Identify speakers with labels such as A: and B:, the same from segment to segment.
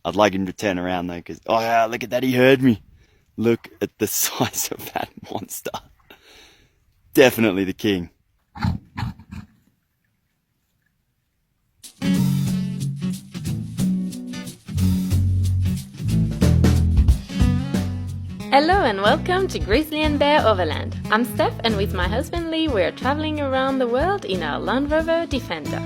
A: I'd like him to turn around though, because, oh yeah, look at that, he heard me. Look at the size of that monster. Definitely the king.
B: Hello and welcome to Grizzly and Bear Overland. I'm Steph, and with my husband Lee we're traveling around the world in our Land Rover Defender.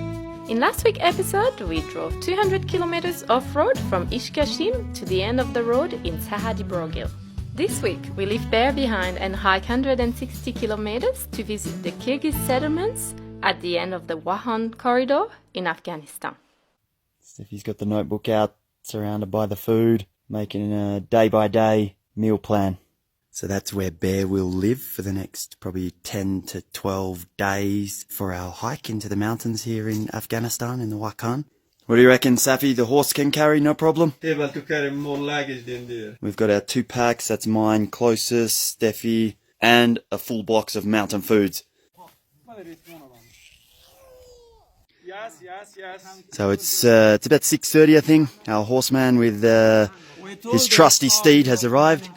B: In last week's episode we drove 200 kilometers off-road from Ishkashim to the end of the road in Sahadi Brogil. This week we leave Bear behind and hike 160 kilometers to visit the Kyrgyz settlements at the end of the Wahan corridor in Afghanistan.
A: Steffi's got the notebook out, surrounded by the food, making a day-by-day meal plan. So that's where Bear will live for the next probably 10 to 12 days for our hike into the mountains here in Afghanistan in the Wakhan. What do you reckon, Safi? The horse can carry, no problem?
C: Able to carry more luggage than there.
A: We've got our 2 packs, that's mine, closest, Steffi, and a full box of mountain foods.
C: Yes.
A: So it's about 6:30, I think. Our horseman with his trusty steed has arrived.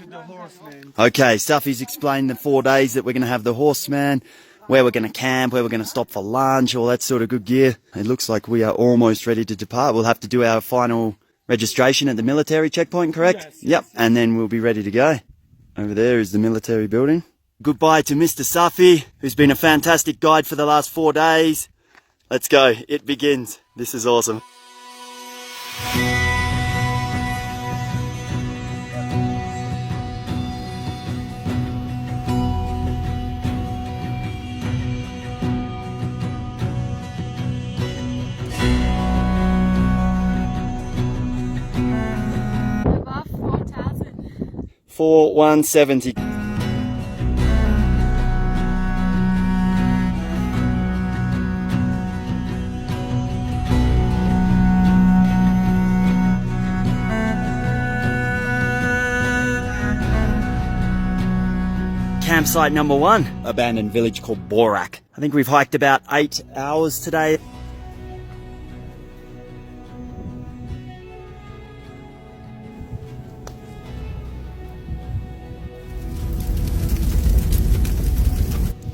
A: Okay, Safi's explained the 4 days that we're going to have the horseman, where we're going to camp, where we're going to stop for lunch, all that sort of good gear. It looks like we are almost ready to depart. We'll have to do our final registration at the military checkpoint, correct? Yep, and then we'll be ready to go. Over there is the military building. Goodbye to Mr. Safi, who's been a fantastic guide for the last 4 days. Let's go. It begins. This is awesome.
B: Above 4,000.
A: 4170. Campsite number 1, abandoned village called Borak. I think we've hiked about 8 hours today.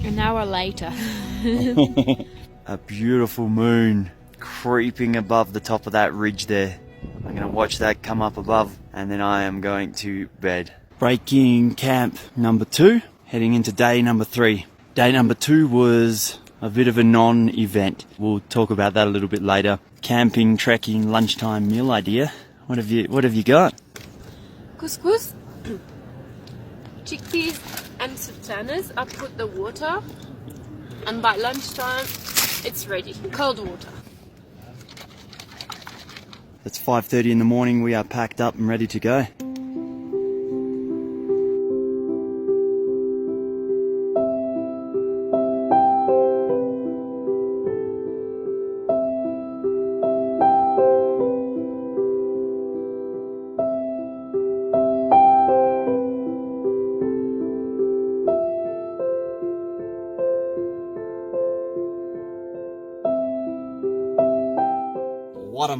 B: An hour later.
A: A beautiful moon creeping above the top of that ridge there. I'm going to watch that come up above and then I am going to bed. Breaking camp number 2. Heading into day number 3. Day number 2 was a bit of a non-event. We'll talk about that a little bit later. Camping, trekking, lunchtime meal idea. What have you got?
B: Couscous, chickpeas and sultanas. I put the water and by lunchtime it's ready. Cold water.
A: It's 5:30 in the morning. We are packed up and ready to go.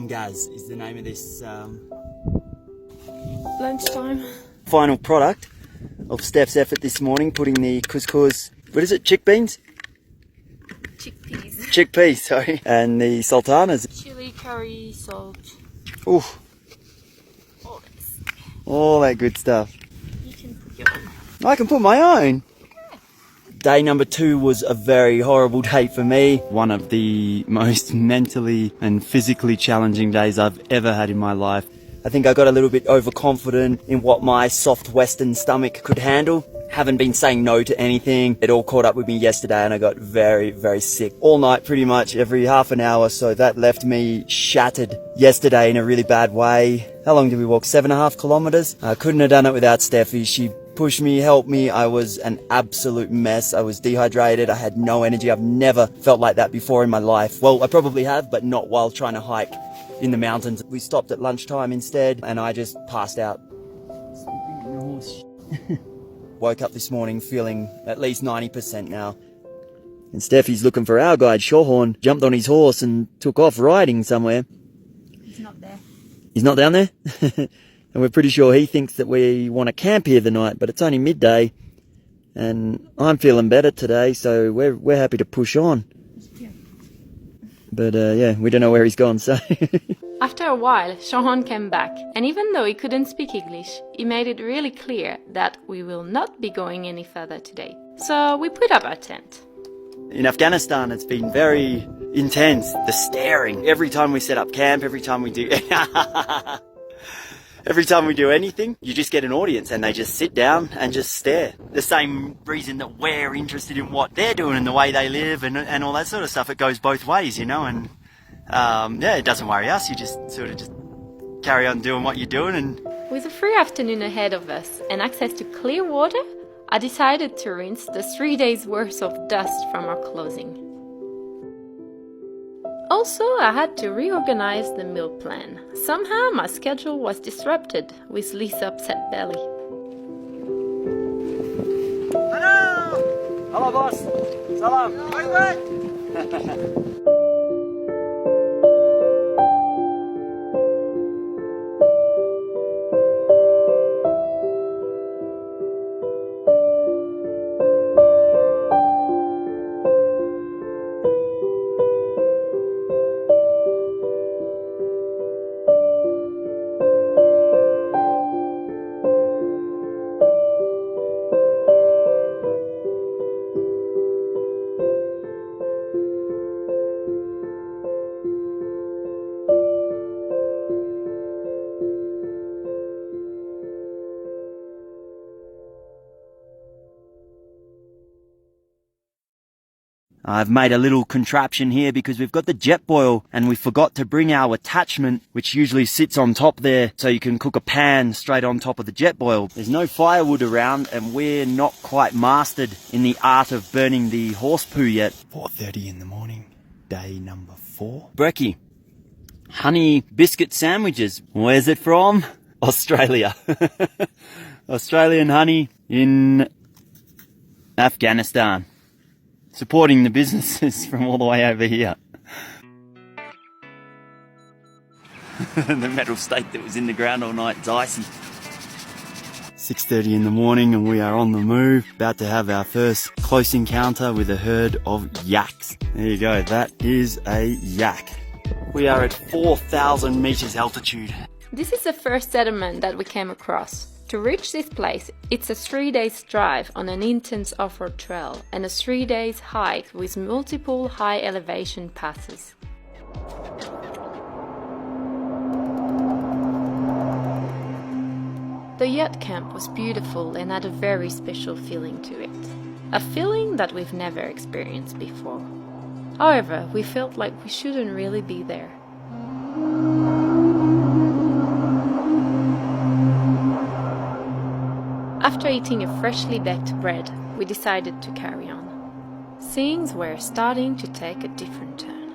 A: Gaz is the name of this
B: Lunchtime.
A: final product of Steph's effort this morning, putting the couscous, what is it, chickpeas, sorry, and the sultanas.
B: Chili, curry, salt.
A: Ooh,
B: All this.
A: all that good stuff.
B: You can put your own.
A: I can put my own. Day number 2 was a very horrible day for me. One of the most mentally and physically challenging days I've ever had in my life. I think I got a little bit overconfident in what my soft Western stomach could handle. Haven't been saying no to anything. It all caught up with me yesterday and I got very, very sick. All night pretty much, every half an hour, so that left me shattered yesterday in a really bad way. How long did we walk? 7.5 kilometers? I couldn't have done it without Steffi. She pushed me, helped me. I was an absolute mess. I was dehydrated. I had no energy. I've never felt like that before in my life. Well, I probably have, but not while trying to hike in the mountains. We stopped at lunchtime instead and I just passed out. Woke up this morning feeling at least 90% now. And Steffi's looking for our guide, Shawhorn, jumped on his horse and took off riding somewhere.
B: He's not there.
A: He's not down there? And we're pretty sure he thinks that we want to camp here the night, but it's only midday. And I'm feeling better today, so we're happy to push on. But yeah, we don't know where he's gone, so...
B: After a while, Shahan came back, and even though he couldn't speak English, he made it really clear that we will not be going any further today. So we put up our tent.
A: In Afghanistan, it's been very intense, the staring. Every time we set up camp, every time we do... Every time we do anything, you just get an audience and they just sit down and just stare. The same reason that we're interested in what they're doing and the way they live and all that sort of stuff. It goes both ways, you know, and yeah, it doesn't worry us. You just sort of just carry on doing what you're doing. And
B: with a free afternoon ahead of us and access to clear water, I decided to rinse the 3 days worth of dust from our clothing. Also, I had to reorganize the meal plan. Somehow my schedule was disrupted with Lee's upset belly.
A: Hello! Hello, boss! Salam! Bye-bye! I've made a little contraption here because we've got the jet boil and we forgot to bring our attachment, which usually sits on top there so you can cook a pan straight on top of the jet boil. There's no firewood around and we're not quite mastered in the art of burning the horse poo yet. 4:30 in the morning, day number 4. Brekkie, honey biscuit sandwiches. Where's it from? Australia. Australian honey in Afghanistan. Supporting the businesses from all the way over here. The metal stake that was in the ground all night is icy. 6:30 in the morning and we are on the move, about to have our first close encounter with a herd of yaks. There you go, that is a yak. We are at 4,000 meters altitude.
B: This is the first settlement that we came across. To reach this place, it's a 3 days drive on an intense off-road trail and a 3 days hike with multiple high elevation passes. The yacht camp was beautiful and had a very special feeling to it. A feeling that we've never experienced before. However, we felt like we shouldn't really be there. After eating a freshly baked bread, we decided to carry on. Things were starting to take a different turn.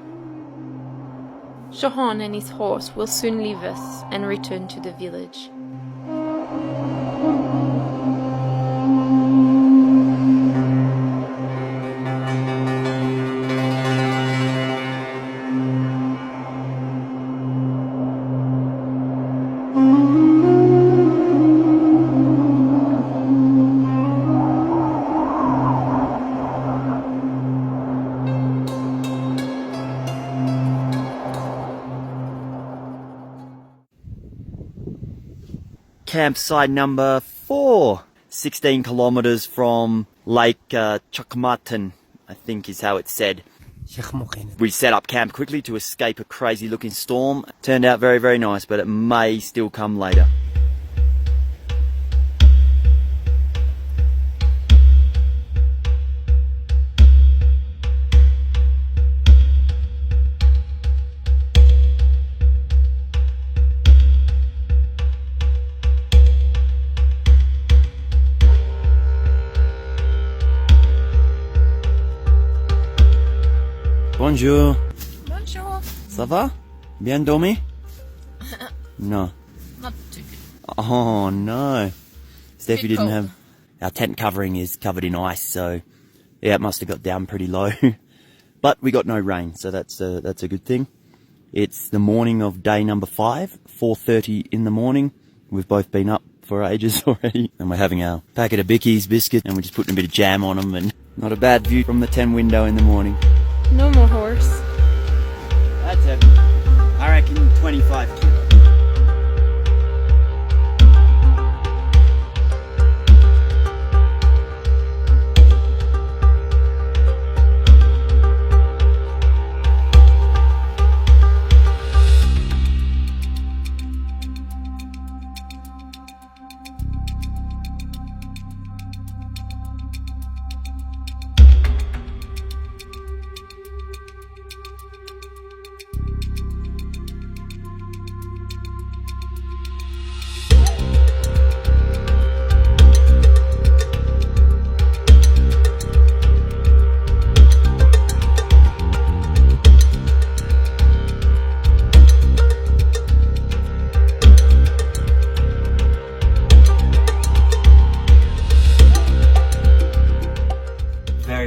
B: Shahan and his horse will soon leave us and return to the village.
A: Campsite number 4, 16 kilometers from Lake Chakmatan, I think is how it's said. We set up camp quickly to escape a crazy looking storm. Turned out very, very nice, but it may still come later. Bonjour.
D: Bonjour.
A: Ça va? Bien dormi? No.
D: Not too good.
A: Oh no. Steffi
D: Bit
A: didn't
D: cold.
A: have... Our tent covering is covered in ice, so yeah, it must have got down pretty low. But we got no rain, so that's a good thing. It's the morning of day number 5, 4:30 in the morning. We've both been up for ages already, and we're having our packet of Bickies biscuit, and we're just putting a bit of jam on them, and not a bad view from the 10 window in the morning.
B: No more horse.
A: That's heavy. I reckon 25 kilos.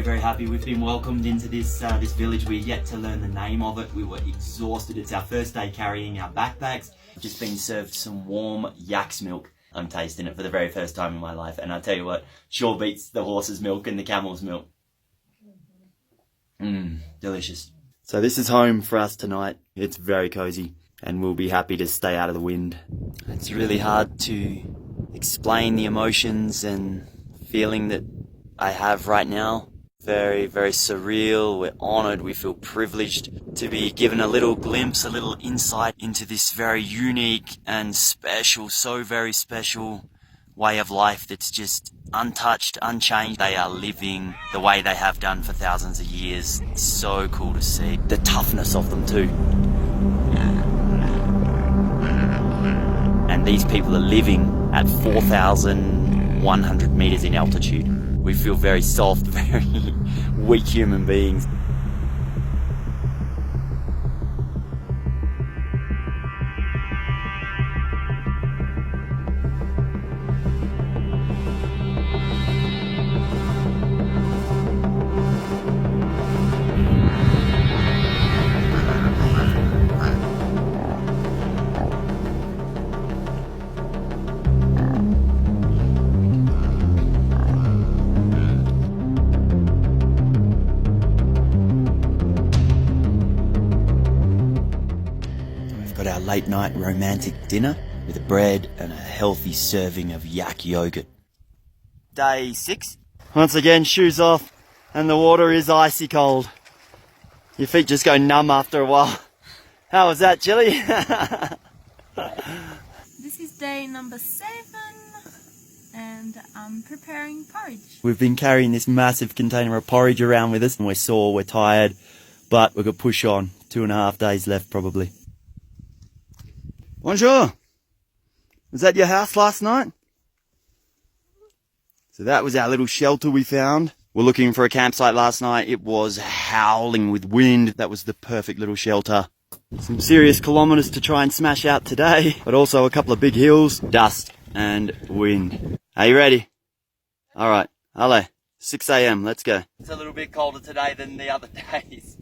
A: Very happy we've been welcomed into this village. We're yet to learn the name of it. We were exhausted. It's our first day carrying our backpacks. Just been served some warm yak's milk. I'm tasting it for the very first time in my life, and I'll tell you what, sure beats the horse's milk and the camel's milk. Delicious. So this is home for us tonight. It's very cozy, and we'll be happy to stay out of the wind. It's really hard to explain the emotions and feeling that I have right now. Very surreal. We're honoured. We feel privileged to be given a little glimpse, a little insight into this very unique and special, so very special way of life that's just untouched, unchanged. They are living the way they have done for thousands of years. It's so cool to see. The toughness of them too. And these people are living at 4,100 meters in altitude. We feel very soft, very weak human beings. Got our late night romantic dinner with a bread and a healthy serving of yak yogurt. Day 6. Once again, shoes off, and the water is icy cold. Your feet just go numb after a while. How was that, Chili?
D: This is day number 7 and I'm preparing porridge.
A: We've been carrying this massive container of porridge around with us, and we're sore, we're tired, but we've got to push on. 2.5 days left probably. Bonjour! Was that your house last night? So that was our little shelter we found. We're looking for a campsite last night. It was howling with wind. That was the perfect little shelter. Some serious kilometres to try and smash out today, but also a couple of big hills, dust and wind. Are you ready? Alright, allez, 6 a.m, let's go. It's a little bit colder today than the other days.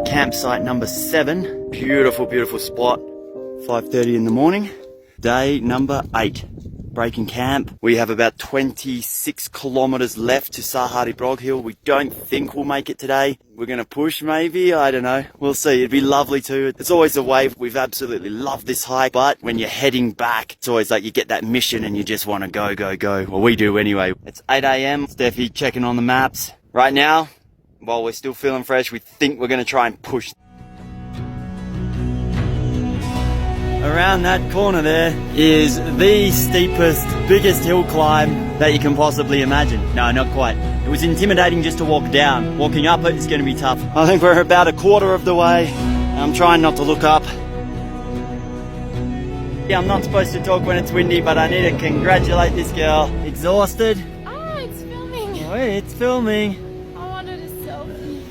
A: Campsite number 7, beautiful spot, 5:30 in the morning. Day number 8, breaking camp. We have about 26 kilometres left to Sahari Brog Hill. We don't think we'll make it today. We're going to push maybe, I don't know. We'll see. It'd be lovely too. It's always a wave. We've absolutely loved this hike, but when you're heading back, it's always like you get that mission and you just want to go. Well, we do anyway. It's 8 a.m. Steffi checking on the maps. Right now, while we're still feeling fresh, we think we're going to try and push. around that corner there is the steepest, biggest hill climb that you can possibly imagine. No, not quite. It was intimidating just to walk down. Walking up it is going to be tough. I think we're about a quarter of the way. I'm trying not to look up. Yeah, I'm not supposed to talk when it's windy, but I need to congratulate this girl. Exhausted?
B: Oh, it's filming.
A: Oh, it's filming.
B: I wanted a selfie.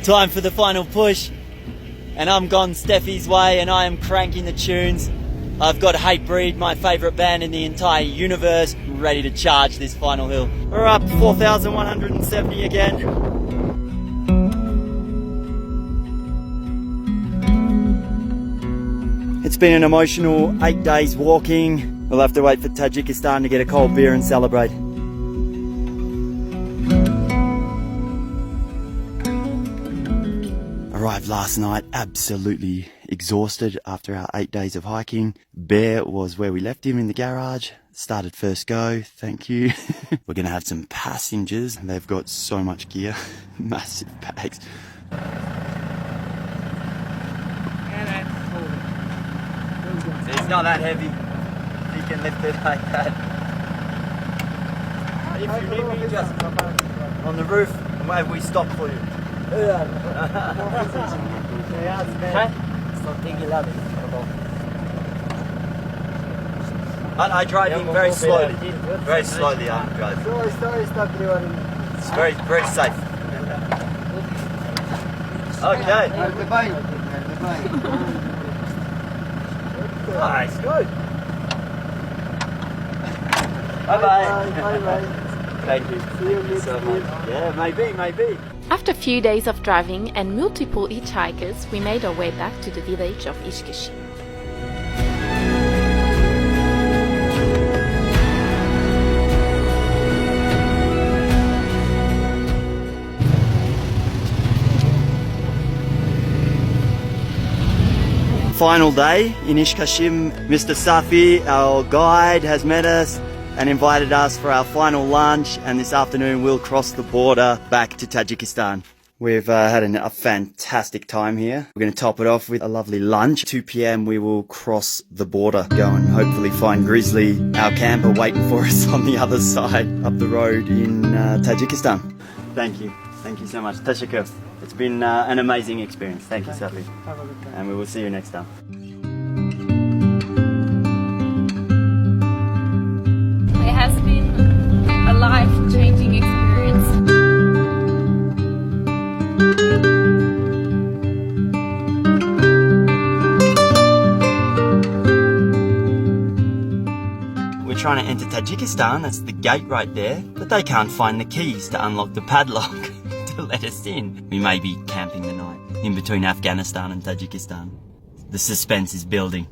A: Time for the final push. And I'm gone Steffi's way and I am cranking the tunes. I've got Hatebreed, my favourite band in the entire universe, ready to charge this final hill. We're up 4,170 again. It's been an emotional 8 days walking. We'll have to wait for Tajikistan to get a cold beer and celebrate. Arrived last night, absolutely exhausted after our 8 days of hiking. Bear was where we left him in the garage. Started first go, thank you. We're gonna have some passengers. They've got so much gear, massive bags. It's not that heavy. You can lift it like that. If you need me, just on the roof, and we stop for you. I drive him very slowly. Very slowly I drive. It's very, very safe. Okay. Nice, good. Bye-bye. Thank you. Thank you so much. Yeah, maybe.
B: After a few days of driving and multiple hitchhikers, we made our way back to the village of Ishkeshi.
A: Final day in Ishkashim. Mr. Safi, our guide, has met us and invited us for our final lunch, and this afternoon we'll cross the border back to Tajikistan. We've had a fantastic time here. We're going to top it off with a lovely lunch. 2 p.m. we will cross the border, go and hopefully find Grizzly, our camper, waiting for us on the other side up the road in Tajikistan. Thank you so much. Tashakkur. It's been an amazing experience. Thank you, Safi. And we will see you next time.
B: It has been a life-changing experience.
A: We're trying to enter Tajikistan, that's the gate right there, but they can't find the keys to unlock the padlock to let us in. We may be camping the night in between Afghanistan and Tajikistan. The suspense is building.